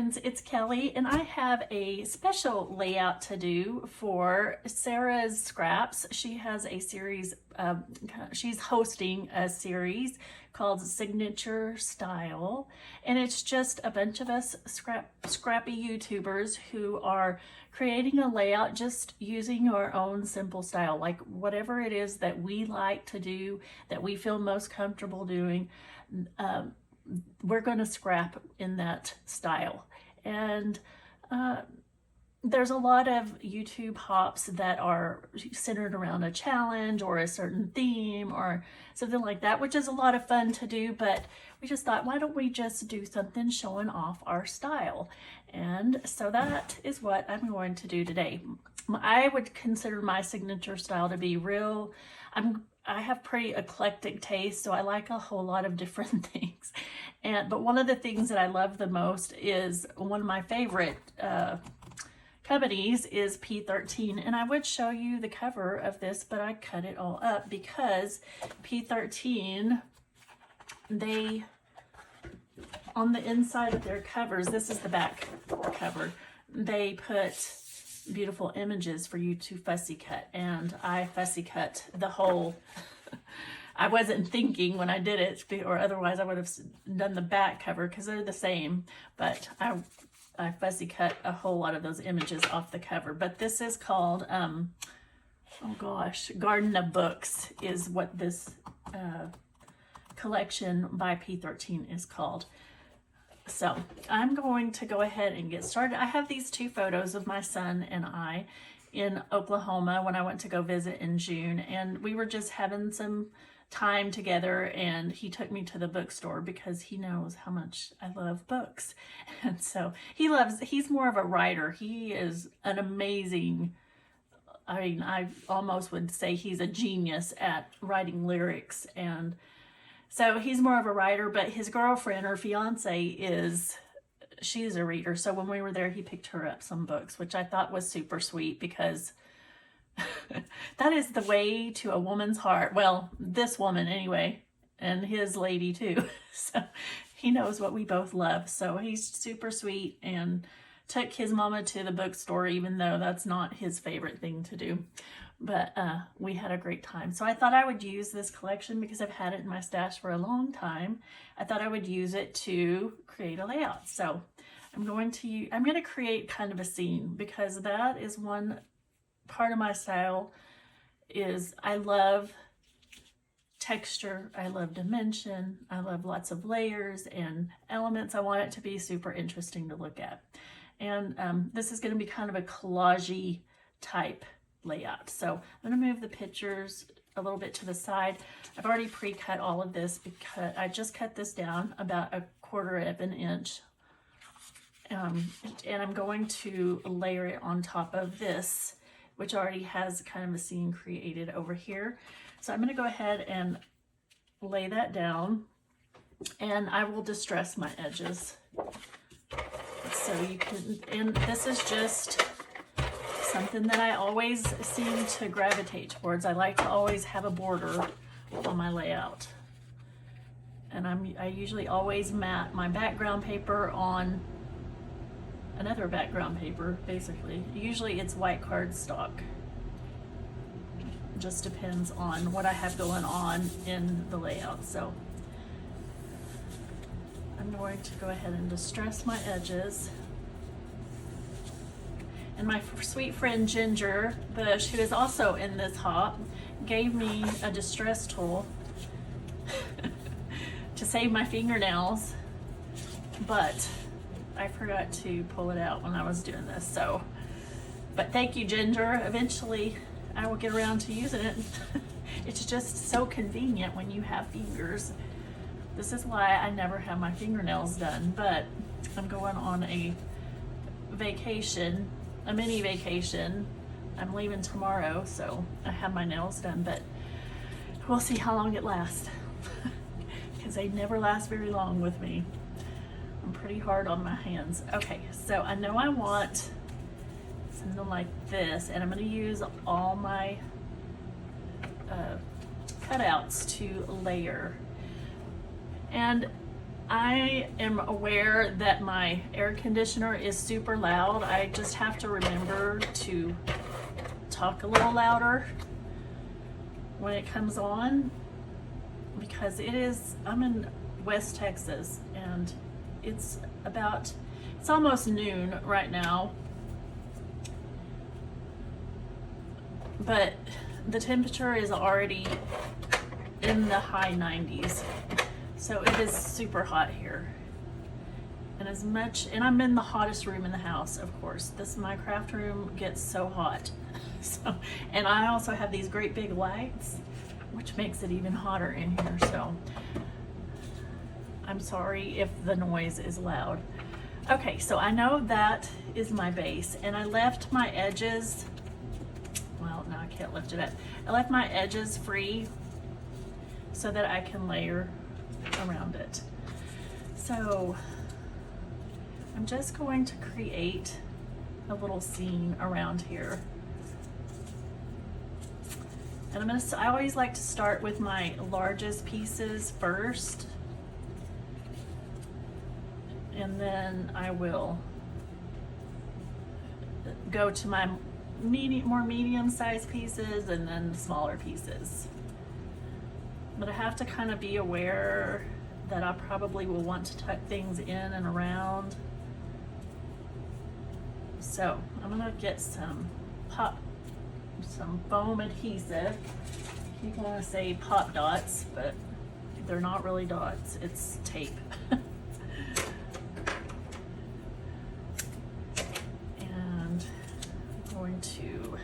friends, it's Kelly, and I have a special layout to do for Sara's scraps. She has a series, she's hosting a series called Signature Style, and it's just a bunch of us scrappy YouTubers who are creating a layout just using our own simple style, like whatever it is that we like to do, that we feel most comfortable doing. We're going to scrap in that style. And there's a lot of YouTube hops that are centered around a challenge or a certain theme or something like that, which is a lot of fun to do, but we just thought, why don't we just do something showing off our style? And so that is what I'm going to do today. I would consider my signature style to be real. I have pretty eclectic taste, so I like a whole lot of different things. But one of the things that I love the most is one of my favorite companies is P13. And I would show you the cover of this, but I cut it all up because P13, on the inside of their covers, this is the back cover, they put beautiful images for you to fussy cut, and I fussy cut the whole I wasn't thinking when I did it, or otherwise I would have done the back cover because they're the same, but I fussy cut a whole lot of those images off the cover. But this is called oh gosh, Garden of Books is what this collection by P13 is called. So I'm going to go ahead and get started. I have these two photos of my son and I in Oklahoma when I went to go visit in June, and we were just having some time together, and he took me to the bookstore because he knows how much I love books. And so he's more of a writer. He is an amazing, I mean, I almost would say he's a genius at writing lyrics, and so he's more of a writer, but his girlfriend or fiance she's a reader. So when we were there, he picked her up some books, which I thought was super sweet because that is the way to a woman's heart. Well, this woman anyway, and his lady too. So he knows what we both love. So he's super sweet and took his mama to the bookstore, even though that's not his favorite thing to do. But we had a great time. So I thought I would use this collection because I've had it in my stash for a long time. I thought I would use it to create a layout. So I'm going to create kind of a scene, because that is one part of my style. Is I love texture, I love dimension, I love lots of layers and elements. I want it to be super interesting to look at. And this is going to be kind of a collage-y type layout. So I'm going to move the pictures a little bit to the side. I've already pre-cut all of this because I just cut this down about 1/4 of an inch. And I'm going to layer it on top of this, which already has kind of a scene created over here. So I'm going to go ahead and lay that down, and I will distress my edges. So you can, and this is just something that I always seem to gravitate towards. I like to always have a border on my layout. And I usually always mat my background paper on another background paper, basically. Usually it's white cardstock. Just depends on what I have going on in the layout. So I'm going to go ahead and distress my edges. And my sweet friend Ginger Bush, who is also in this hop, gave me a distress tool to save my fingernails, but I forgot to pull it out when I was doing this. So, but thank you, Ginger. Eventually I will get around to using it. It's just so convenient when you have fingers. This is why I never have my fingernails done, but I'm going on a vacation, a mini vacation. I'm leaving tomorrow, so I have my nails done, but we'll see how long it lasts because they never last very long with me. I'm pretty hard on my hands. Okay, so I know I want something like this, and I'm going to use all my cutouts to layer. And I am aware that my air conditioner is super loud. I just have to remember to talk a little louder when it comes on, because I'm in West Texas and it's almost noon right now, but the temperature is already in the high 90s. So it is super hot here. And I'm in the hottest room in the house, of course. My craft room gets so hot. So, and I also have these great big lights, which makes it even hotter in here. So I'm sorry if the noise is loud. Okay, so I know that is my base, and I left my edges, well, no, I can't lift it up. I left my edges free so that I can layer around it. So I'm just going to create a little scene around here. And I always like to start with my largest pieces first, and then I will go to my more medium-sized pieces and then smaller pieces. But I have to kind of be aware that I probably will want to tuck things in and around. So I'm gonna get some foam adhesive. I keep wanting to say pop dots, but they're not really dots, it's tape. And I'm going to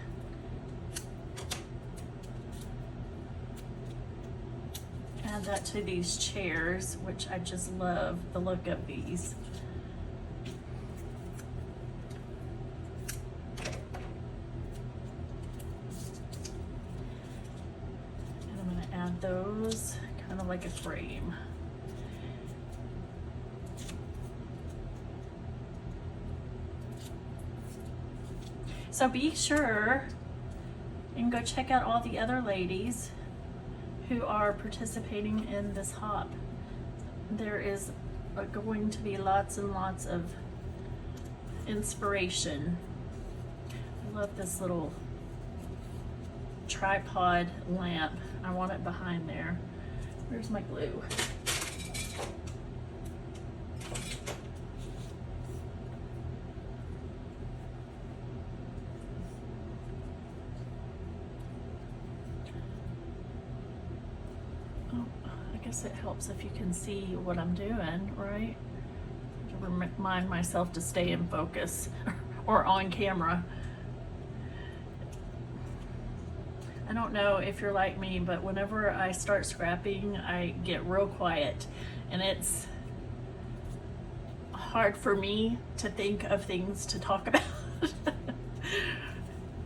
add that to these chairs, which I just love the look of these. And I'm going to add those kind of like a frame. So be sure and go check out all the other ladies who are participating in this hop. There is going to be lots and lots of inspiration. I love this little tripod lamp. I want it behind there. Where's my glue? It helps if you can see what I'm doing, right? To remind myself to stay in focus or on camera. I don't know if you're like me, but whenever I start scrapping, I get real quiet, and it's hard for me to think of things to talk about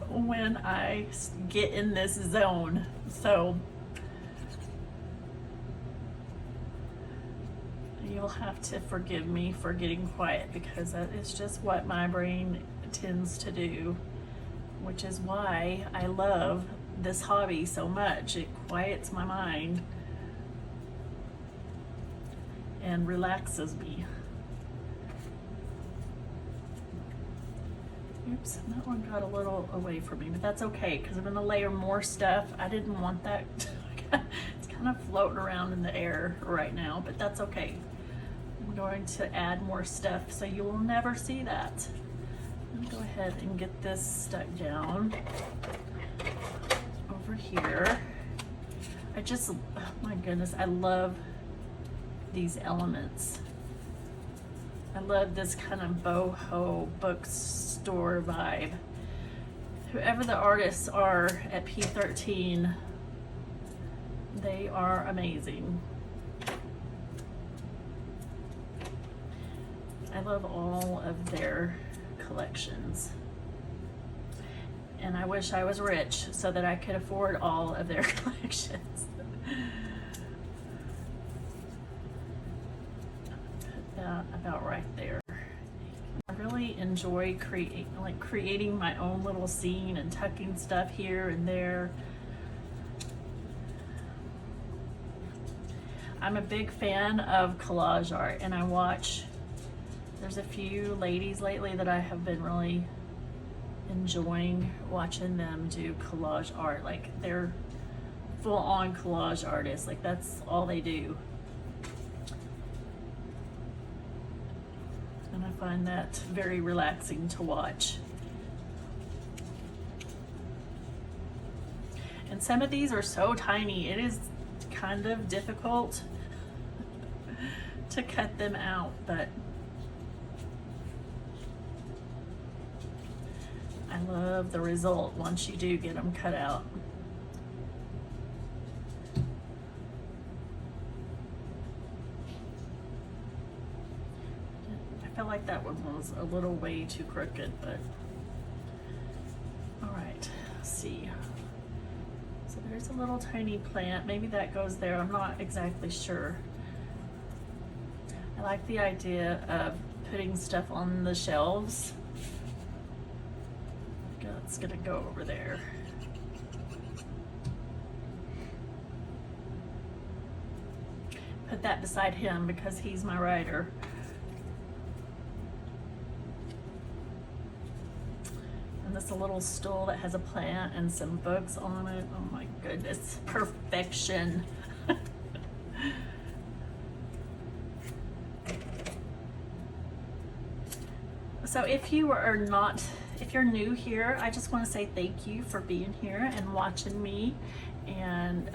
when I get in this zone. So you'll have to forgive me for getting quiet, because that is just what my brain tends to do, which is why I love this hobby so much. It quiets my mind and relaxes me. Oops, that one got a little away from me, but that's okay, because I'm going to layer more stuff. I didn't want that. It's kind of floating around in the air right now, but that's okay. I'm going to add more stuff so you will never see that. I'm going to go ahead and get this stuck down over here. Oh my goodness, I love these elements. I love this kind of boho bookstore vibe. Whoever the artists are at P13, they are amazing. I love all of their collections. And I wish I was rich so that I could afford all of their collections. Put that about right there. I really enjoy creating my own little scene and tucking stuff here and there. I'm a big fan of collage art, and I watch, there's a few ladies lately that I have been really enjoying watching them do collage art. Like, they're full-on collage artists. Like, that's all they do. And I find that very relaxing to watch. And some of these are so tiny, it is kind of difficult to cut them out, but I love the result once you do get them cut out. I felt like that one was a little way too crooked, but all right, let's see. So there's a little tiny plant. Maybe that goes there. I'm not exactly sure. I like the idea of putting stuff on the shelves. It's gonna go over there. Put that beside him because he's my writer. And this a little stool that has a plant and some books on it. Oh my goodness, perfection. So if you're new here, I just want to say thank you for being here and watching me. And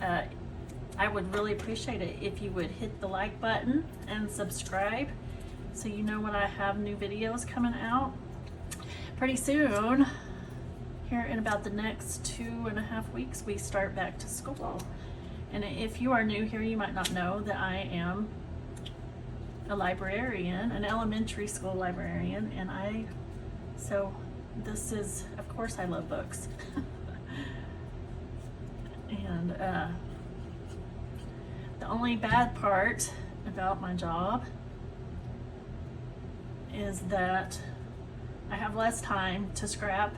I would really appreciate it if you would hit the like button and subscribe so you know when I have new videos coming out. Pretty soon, here in about the next 2.5 weeks, we start back to school. And if you are new here, you might not know that I am a librarian, an elementary school librarian, and so this is, of course I love books. And the only bad part about my job is that I have less time to scrap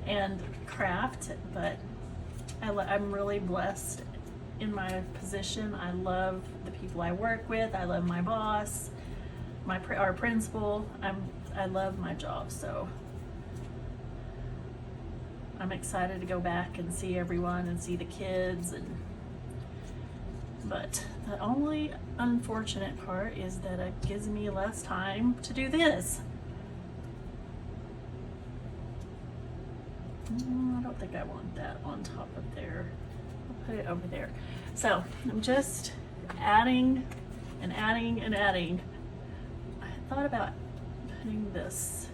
and craft, but I'm really blessed in my position. I love the people I work with. I love my boss, our principal. I love my job, so I'm excited to go back and see everyone and see the kids. But the only unfortunate part is that it gives me less time to do this. I don't think I want that on top of there. I'll put it over there. So I'm just adding and adding and adding. I thought about putting this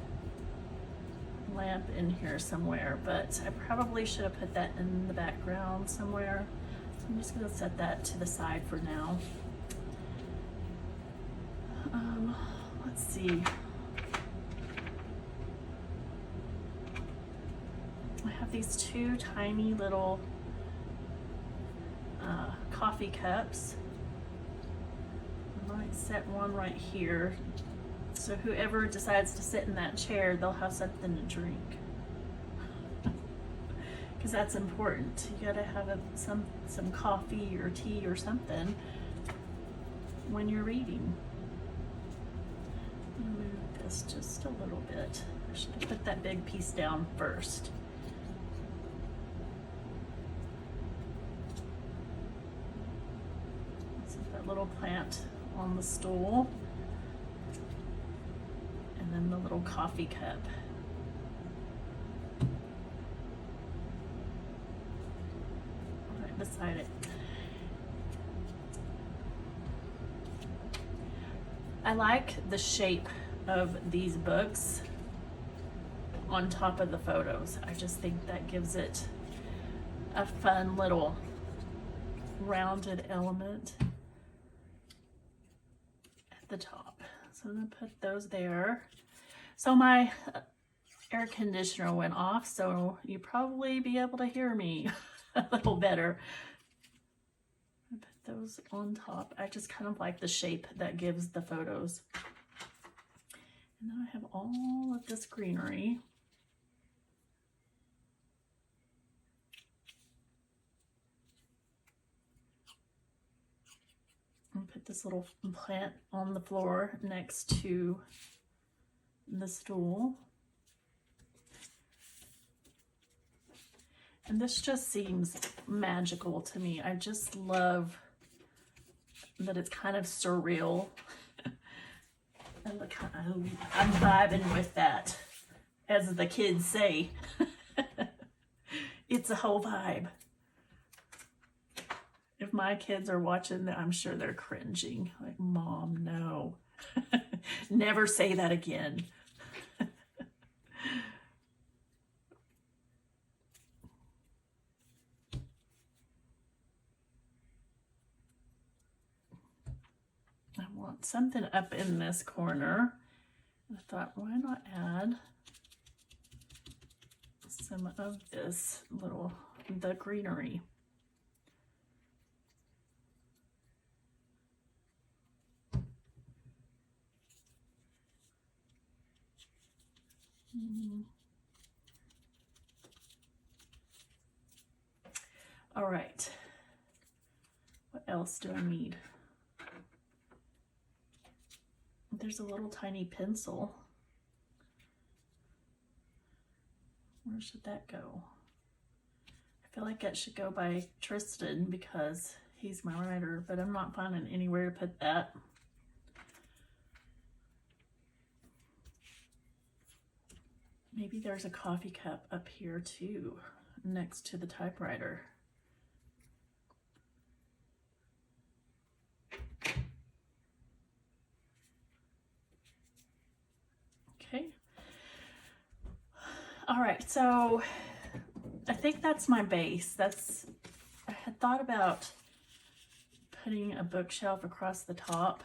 lamp in here somewhere, but I probably should have put that in the background somewhere. So I'm just gonna set that to the side for now. Let's see. I have these two tiny little coffee cups. I might set one right here, so whoever decides to sit in that chair, they'll have something to drink. Because that's important. You gotta have some coffee or tea or something when you're reading. I'm gonna move this just a little bit. I should have put that big piece down first. Little plant on the stool, and then the little coffee cup. Right beside it. I like the shape of these books on top of the photos. I just think that gives it a fun little rounded element the top. So I'm gonna put those there. So my air conditioner went off, so you probably be able to hear me a little better. I put those on top. I just kind of like the shape that gives the photos. And then I have all of this greenery. this little plant on the floor next to the stool. And this just seems magical to me. I just love that it's kind of surreal. And look, I'm vibing with that, as the kids say. It's a whole vibe. If my kids are watching, I'm sure they're cringing. Like, Mom, no. Never say that again. I want something up in this corner. I thought, why not add some of this little, the greenery. All right. What else do I need? There's a little tiny pencil. Where should that go? I feel like that should go by Tristan because he's my writer, but I'm not finding anywhere to put that. Maybe there's a coffee cup up here too, next to the typewriter. Okay. All right, so I think that's my base. I had thought about putting a bookshelf across the top,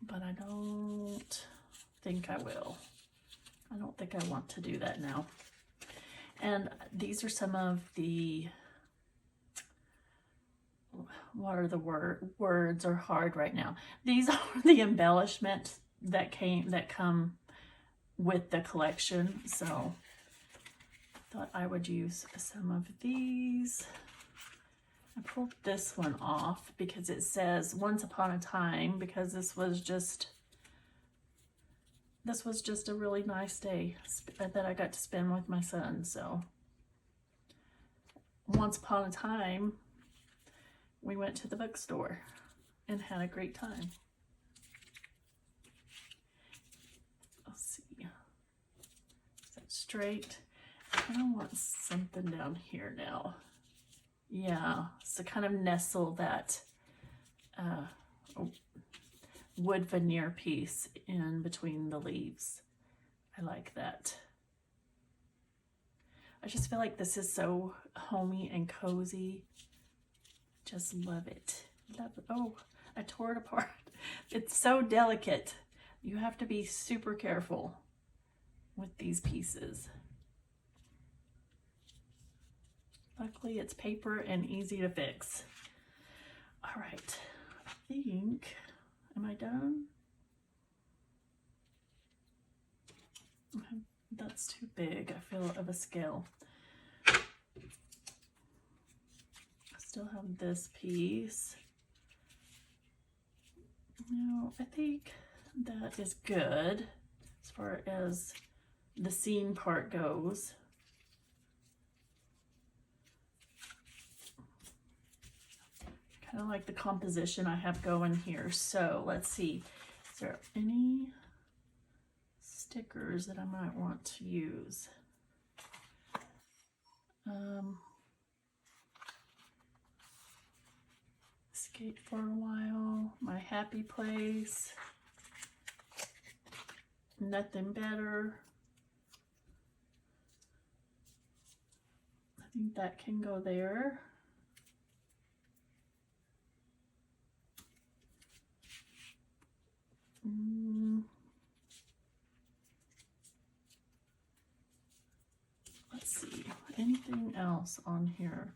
but I don't think I will. I don't think I want to do that now. And these are some of the, what are the words are hard right now. These are the embellishments that come with the collection. So I thought I would use some of these. I pulled this one off because it says Once Upon a Time, because this was just a really nice day that I got to spend with my son. So once upon a time, we went to the bookstore and had a great time. Let's see. Is that straight? I kind of want something down here now. Yeah, so kind of nestle that wood veneer piece in between the leaves. I like that. I just feel like this is so homey and cozy. Just love it. Love it. Oh, I tore it apart. It's so delicate. You have to be super careful with these pieces. Luckily, it's paper and easy to fix. All right, I think, am I done? That's too big, I feel, of a scale. I still have this piece. No, I think that is good as far as the seam part goes. Kind of like the composition I have going here. So let's see, is there any stickers that I might want to use? Skate for a while, My Happy Place, Nothing Better. I think that can go there. Let's see, anything else on here?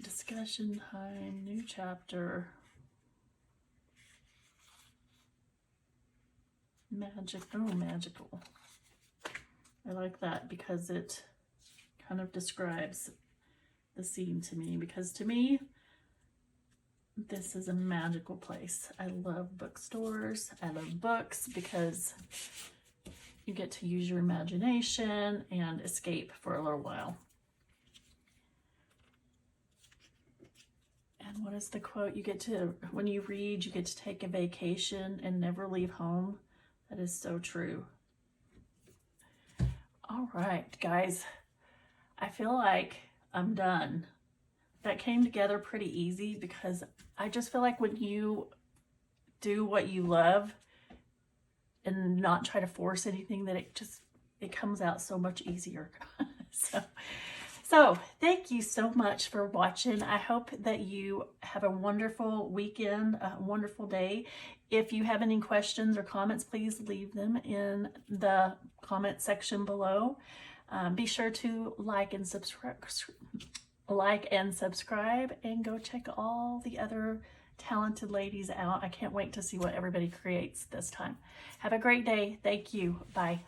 Discussion time, new chapter. Magic, oh, magical. I like that because it kind of describes the scene to me, because to me, this is a magical place. I love bookstores. I love books because you get to use your imagination and escape for a little while. And what is the quote? You get to, when you read, you get to take a vacation and never leave home. That is so true. All right, guys, I feel like I'm done. That came together pretty easy because I just feel like when you do what you love and not try to force anything, that it comes out so much easier. So thank you so much for watching. I hope that you have a wonderful weekend, a wonderful day. If you have any questions or comments, please leave them in the comment section below. Be sure to like and subscribe, and go check all the other talented ladies out. I can't wait to see what everybody creates this time. Have a great day. Thank you. Bye.